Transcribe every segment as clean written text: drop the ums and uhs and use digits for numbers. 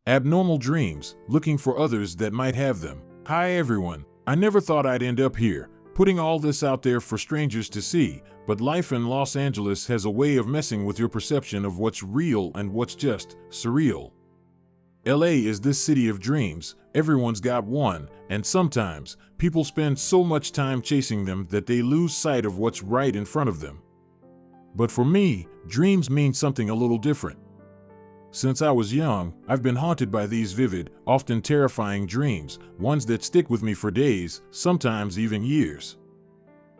Abnormal dreams, looking for others that might have them. Hi everyone, I never thought I'd end up here, putting all this out there for strangers to see, but life in Los Angeles has a way of messing with your perception of what's real and what's just surreal. LA is this city of dreams, everyone's got one, and sometimes people spend so much time chasing them that they lose sight of what's right in front of them. But for me, dreams mean something a little different. Since I was young, I've been haunted by these vivid, often terrifying dreams, ones that stick with me for days, sometimes even years.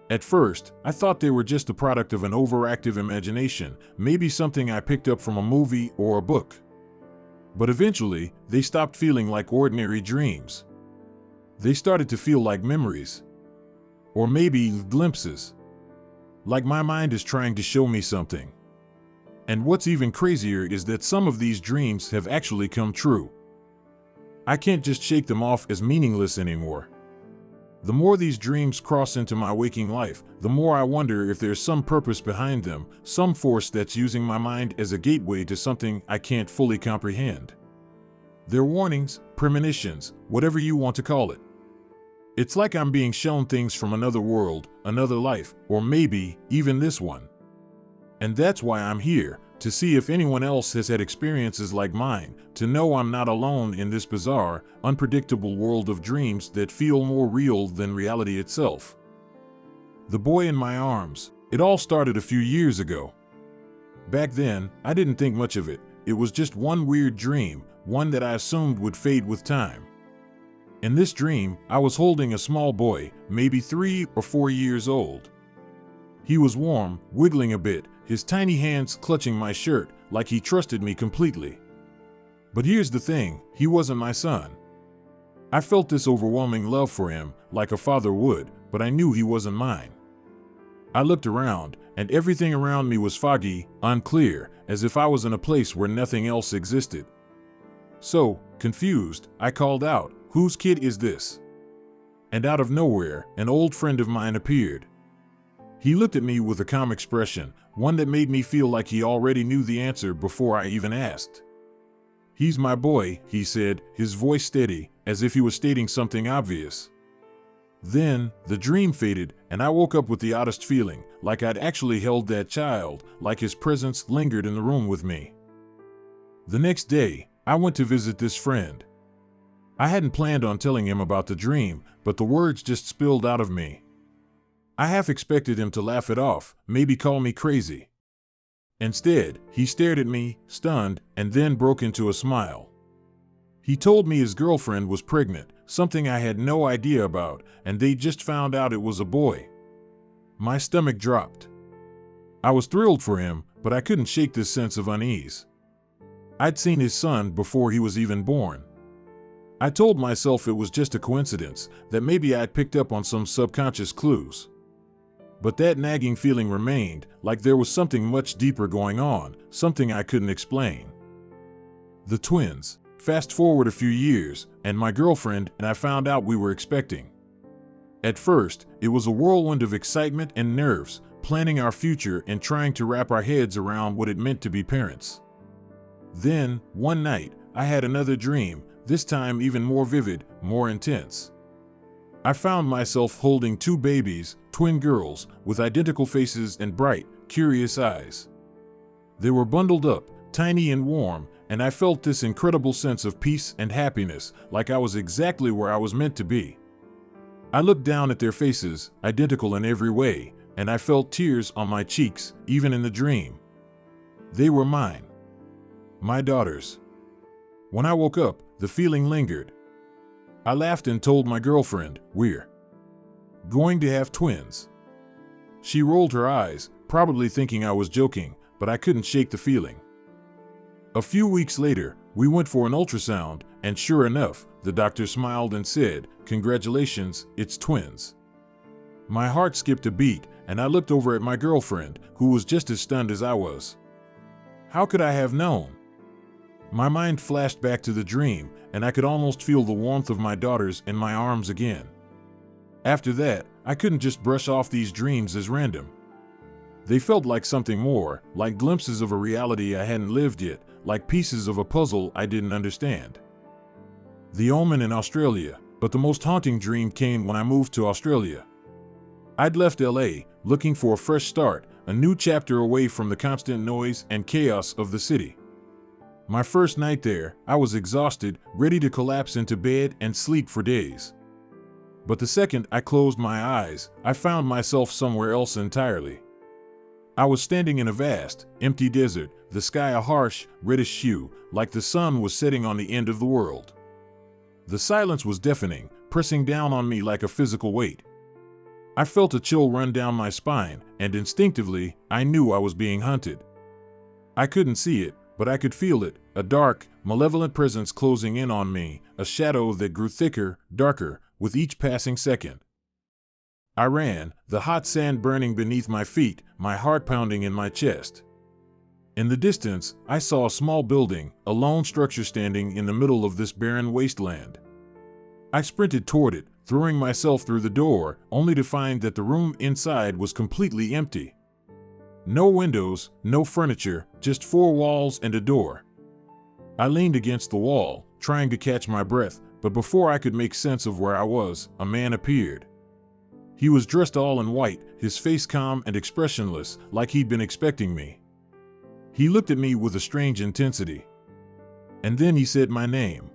At first, I thought they were just the product of an overactive imagination, maybe something I picked up from a movie or a book. But eventually, they stopped feeling like ordinary dreams. They started to feel like memories. Or maybe glimpses. Like my mind is trying to show me something. And what's even crazier is that some of these dreams have actually come true. I can't just shake them off as meaningless anymore. The more these dreams cross into my waking life, the more I wonder if there's some purpose behind them, some force that's using my mind as a gateway to something I can't fully comprehend. They're warnings, premonitions, whatever you want to call it. It's like I'm being shown things from another world, another life, or maybe even this one. And that's why I'm here, to see if anyone else has had experiences like mine, to know I'm not alone in this bizarre, unpredictable world of dreams that feel more real than reality itself. The boy in my arms. It all started a few years ago. Back then, I didn't think much of it. It was just one weird dream, one that I assumed would fade with time. In this dream, I was holding a small boy, maybe 3 or 4 years old. He was warm, wiggling a bit, his tiny hands clutching my shirt, like he trusted me completely. But here's the thing, he wasn't my son. I felt this overwhelming love for him, like a father would, but I knew he wasn't mine. I looked around, and everything around me was foggy, unclear, as if I was in a place where nothing else existed. So, confused, I called out, "Whose kid is this?" And out of nowhere, an old friend of mine appeared. He looked at me with a calm expression, one that made me feel like he already knew the answer before I even asked. "He's my boy," he said, his voice steady, as if he was stating something obvious. Then, the dream faded, and I woke up with the oddest feeling, like I'd actually held that child, like his presence lingered in the room with me. The next day, I went to visit this friend. I hadn't planned on telling him about the dream, but the words just spilled out of me. I half expected him to laugh it off, maybe call me crazy. Instead, he stared at me, stunned, and then broke into a smile. He told me his girlfriend was pregnant, something I had no idea about, and they just found out it was a boy. My stomach dropped. I was thrilled for him, but I couldn't shake this sense of unease. I'd seen his son before he was even born. I told myself it was just a coincidence, that maybe I'd picked up on some subconscious clues. But that nagging feeling remained, like there was something much deeper going on, something I couldn't explain. The twins. Fast forward a few years, and my girlfriend and I found out we were expecting. At first, it was a whirlwind of excitement and nerves, planning our future and trying to wrap our heads around what it meant to be parents. Then, one night, I had another dream, this time even more vivid, more intense. I found myself holding 2 babies, twin girls, with identical faces and bright, curious eyes. They were bundled up, tiny and warm, and I felt this incredible sense of peace and happiness, like I was exactly where I was meant to be. I looked down at their faces, identical in every way, and I felt tears on my cheeks, even in the dream. They were mine. My daughters. When I woke up, the feeling lingered. I laughed and told my girlfriend, "We're going to have twins." She rolled her eyes, probably thinking I was joking, but I couldn't shake the feeling. A few weeks later, we went for an ultrasound, and sure enough, the doctor smiled and said, "Congratulations, it's twins." My heart skipped a beat, and I looked over at my girlfriend, who was just as stunned as I was. How could I have known? My mind flashed back to the dream, and I could almost feel the warmth of my daughters in my arms again. After that, I couldn't just brush off these dreams as random. They felt like something more, like glimpses of a reality I hadn't lived yet, like pieces of a puzzle I didn't understand. The Omen in Australia, but the most haunting dream came when I moved to Australia. I'd left LA, looking for a fresh start, a new chapter away from the constant noise and chaos of the city. My first night there, I was exhausted, ready to collapse into bed and sleep for days. But the second I closed my eyes, I found myself somewhere else entirely. I was standing in a vast, empty desert, the sky a harsh, reddish hue, like the sun was setting on the end of the world. The silence was deafening, pressing down on me like a physical weight. I felt a chill run down my spine, and instinctively, I knew I was being hunted. I couldn't see it, but I could feel it, a dark, malevolent presence closing in on me, a shadow that grew thicker, darker, with each passing second. I ran, the hot sand burning beneath my feet, my heart pounding in my chest. In the distance, I saw a small building, a lone structure standing in the middle of this barren wasteland. I sprinted toward it, throwing myself through the door, only to find that the room inside was completely empty. No windows, no furniture, just four walls and a door. I leaned against the wall, trying to catch my breath, but before I could make sense of where I was, a man appeared. He was dressed all in white, his face calm and expressionless, like he'd been expecting me. He looked at me with a strange intensity. And then he said my name.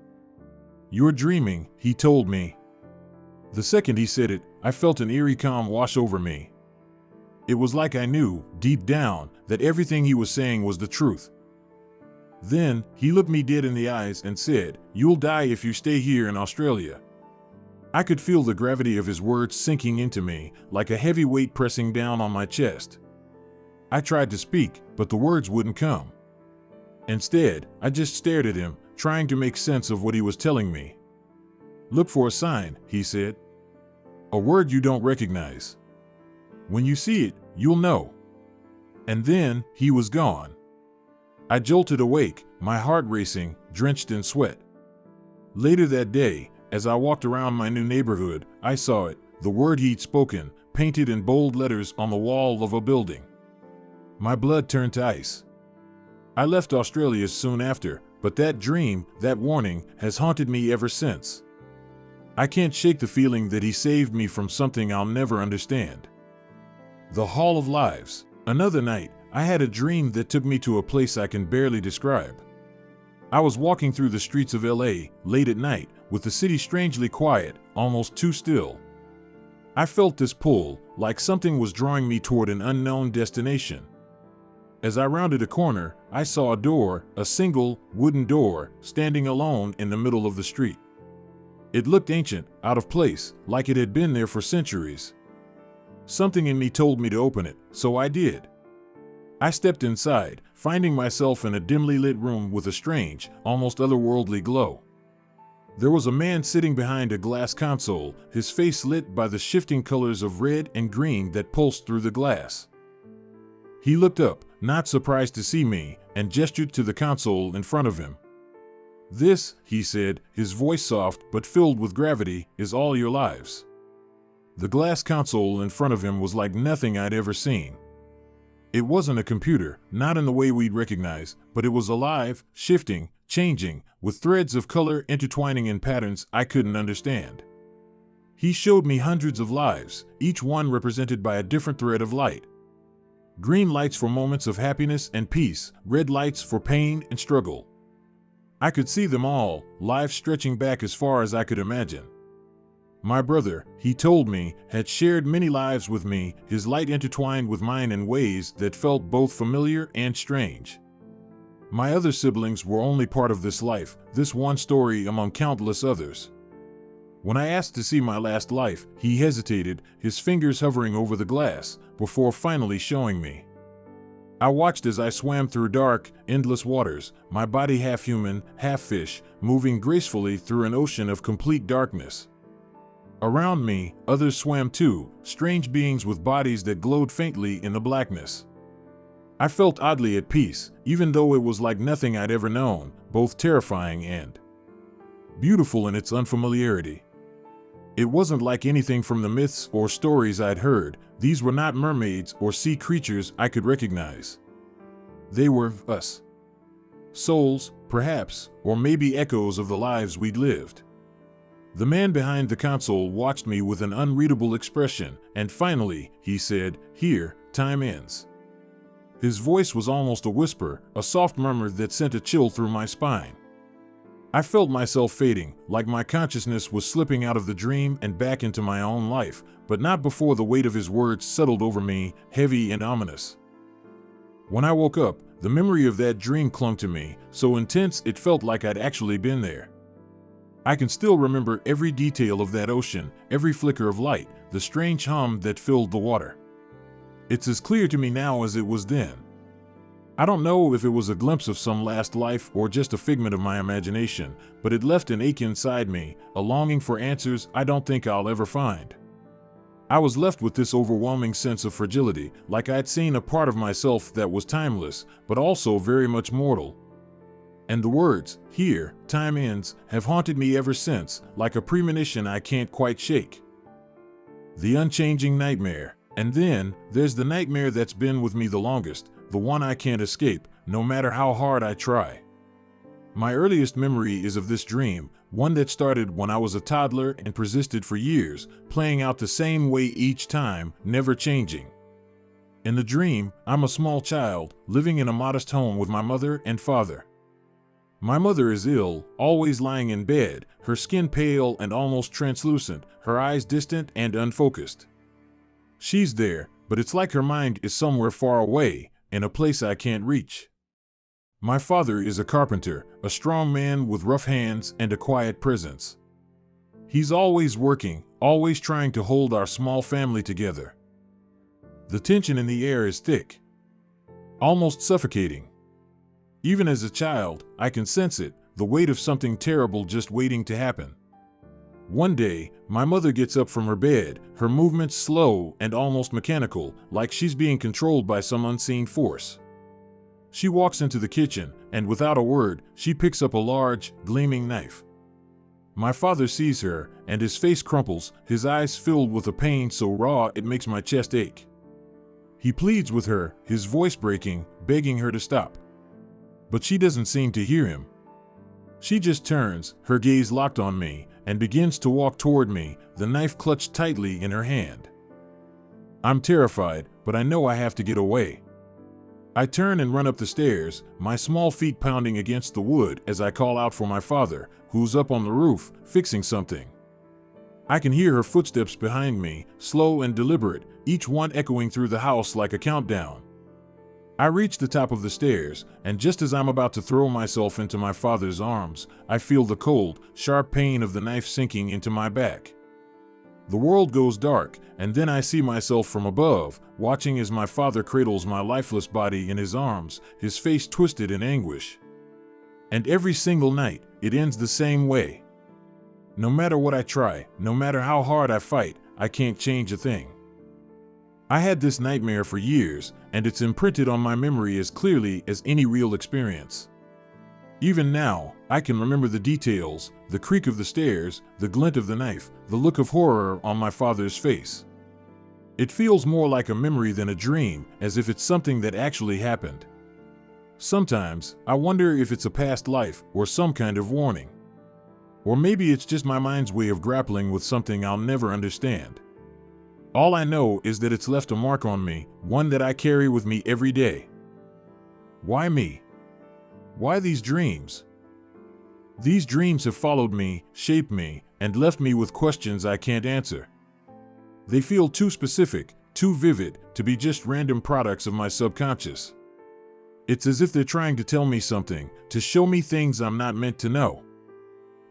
"You're dreaming," he told me. The second he said it, I felt an eerie calm wash over me. It was like I knew, deep down, that everything he was saying was the truth. Then, he looked me dead in the eyes and said, "You'll die if you stay here in Australia." I could feel the gravity of his words sinking into me, like a heavy weight pressing down on my chest. I tried to speak, but the words wouldn't come. Instead, I just stared at him, trying to make sense of what he was telling me. "Look for a sign," he said. "A word you don't recognize. When you see it, you'll know." And then, he was gone. I jolted awake, my heart racing, drenched in sweat. Later that day, as I walked around my new neighborhood, I saw it, the word he'd spoken, painted in bold letters on the wall of a building. My blood turned to ice. I left Australia soon after, but that dream, that warning, has haunted me ever since. I can't shake the feeling that he saved me from something I'll never understand. The Hall of Lives. Another night, I had a dream that took me to a place I can barely describe. I was walking through the streets of LA, late at night, with the city strangely quiet, almost too still. I felt this pull, like something was drawing me toward an unknown destination. As I rounded a corner, I saw a door, a single, wooden door, standing alone in the middle of the street. It looked ancient, out of place, like it had been there for centuries. Something in me told me to open it, so I did. I stepped inside, finding myself in a dimly lit room with a strange, almost otherworldly glow. There was a man sitting behind a glass console, his face lit by the shifting colors of red and green that pulsed through the glass. He looked up, not surprised to see me, and gestured to the console in front of him. "This," he said, his voice soft but filled with gravity, "is all your lives." The glass console in front of him was like nothing I'd ever seen. It wasn't a computer, not in the way we'd recognize, but it was alive, shifting, changing, with threads of color intertwining in patterns I couldn't understand. He showed me hundreds of lives, each one represented by a different thread of light. Green lights for moments of happiness and peace, red lights for pain and struggle. I could see them all, lives stretching back as far as I could imagine. My brother, he told me, had shared many lives with me, his light intertwined with mine in ways that felt both familiar and strange. My other siblings were only part of this life, this one story among countless others. When I asked to see my last life, he hesitated, his fingers hovering over the glass, before finally showing me. I watched as I swam through dark, endless waters, my body half human, half fish, moving gracefully through an ocean of complete darkness. Around me, others swam too, strange beings with bodies that glowed faintly in the blackness. I felt oddly at peace, even though it was like nothing I'd ever known, both terrifying and beautiful in its unfamiliarity. It wasn't like anything from the myths or stories I'd heard. These were not mermaids or sea creatures I could recognize. They were us. Souls, perhaps, or maybe echoes of the lives we'd lived. The man behind the console watched me with an unreadable expression, and finally, he said, "Here, time ends." His voice was almost a whisper, a soft murmur that sent a chill through my spine. I felt myself fading, like my consciousness was slipping out of the dream and back into my own life, but not before the weight of his words settled over me, heavy and ominous. When I woke up, the memory of that dream clung to me, so intense it felt like I'd actually been there. I can still remember every detail of that ocean, every flicker of light, the strange hum that filled the water. It's as clear to me now as it was then. I don't know if it was a glimpse of some last life or just a figment of my imagination, but it left an ache inside me, a longing for answers I don't think I'll ever find. I was left with this overwhelming sense of fragility, like I'd seen a part of myself that was timeless, but also very much mortal. And the words, "Here, time ends," have haunted me ever since, like a premonition I can't quite shake. The unchanging nightmare. And then, there's the nightmare that's been with me the longest, the one I can't escape, no matter how hard I try. My earliest memory is of this dream, one that started when I was a toddler and persisted for years, playing out the same way each time, never changing. In the dream, I'm a small child, living in a modest home with my mother and father. My mother is ill, always lying in bed, her skin pale and almost translucent, her eyes distant and unfocused. She's there, but it's like her mind is somewhere far away, in a place I can't reach. My father is a carpenter, a strong man with rough hands and a quiet presence. He's always working, always trying to hold our small family together. The tension in the air is thick, almost suffocating. Even as a child, I can sense it, the weight of something terrible just waiting to happen. One day, my mother gets up from her bed, her movements slow and almost mechanical, like she's being controlled by some unseen force. She walks into the kitchen, and without a word, she picks up a large, gleaming knife. My father sees her, and his face crumples, his eyes filled with a pain so raw it makes my chest ache. He pleads with her, his voice breaking, begging her to stop. But she doesn't seem to hear him. She just turns, her gaze locked on me, and begins to walk toward me, the knife clutched tightly in her hand. I'm terrified, but I know I have to get away. I turn and run up the stairs, my small feet pounding against the wood as I call out for my father, who's up on the roof, fixing something. I can hear her footsteps behind me, slow and deliberate, each one echoing through the house like a countdown. I reach the top of the stairs, and just as I'm about to throw myself into my father's arms, I feel the cold, sharp pain of the knife sinking into my back. The world goes dark, and then I see myself from above, watching as my father cradles my lifeless body in his arms, his face twisted in anguish. And every single night, it ends the same way. No matter what I try, no matter how hard I fight, I can't change a thing. I had this nightmare for years, and it's imprinted on my memory as clearly as any real experience. Even now, I can remember the details, the creak of the stairs, the glint of the knife, the look of horror on my father's face. It feels more like a memory than a dream, as if it's something that actually happened. Sometimes, I wonder if it's a past life or some kind of warning. Or maybe it's just my mind's way of grappling with something I'll never understand. All I know is that it's left a mark on me, one that I carry with me every day. Why me? Why these dreams? These dreams have followed me, shaped me, and left me with questions I can't answer. They feel too specific, too vivid, to be just random products of my subconscious. It's as if they're trying to tell me something, to show me things I'm not meant to know.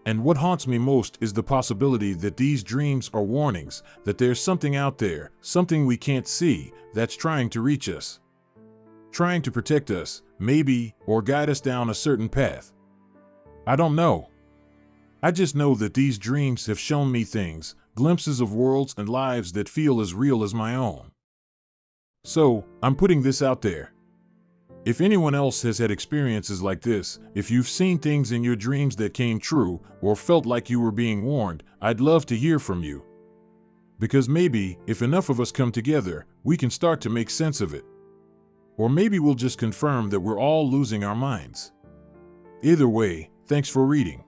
And what haunts me most is the possibility that these dreams are warnings, that there's something out there, something we can't see, that's trying to reach us. Trying to protect us, maybe, or guide us down a certain path. I don't know. I just know that these dreams have shown me things, glimpses of worlds and lives that feel as real as my own. So, I'm putting this out there. If anyone else has had experiences like this, if you've seen things in your dreams that came true or felt like you were being warned, I'd love to hear from you. Because maybe, if enough of us come together, we can start to make sense of it. Or maybe we'll just confirm that we're all losing our minds. Either way, thanks for reading.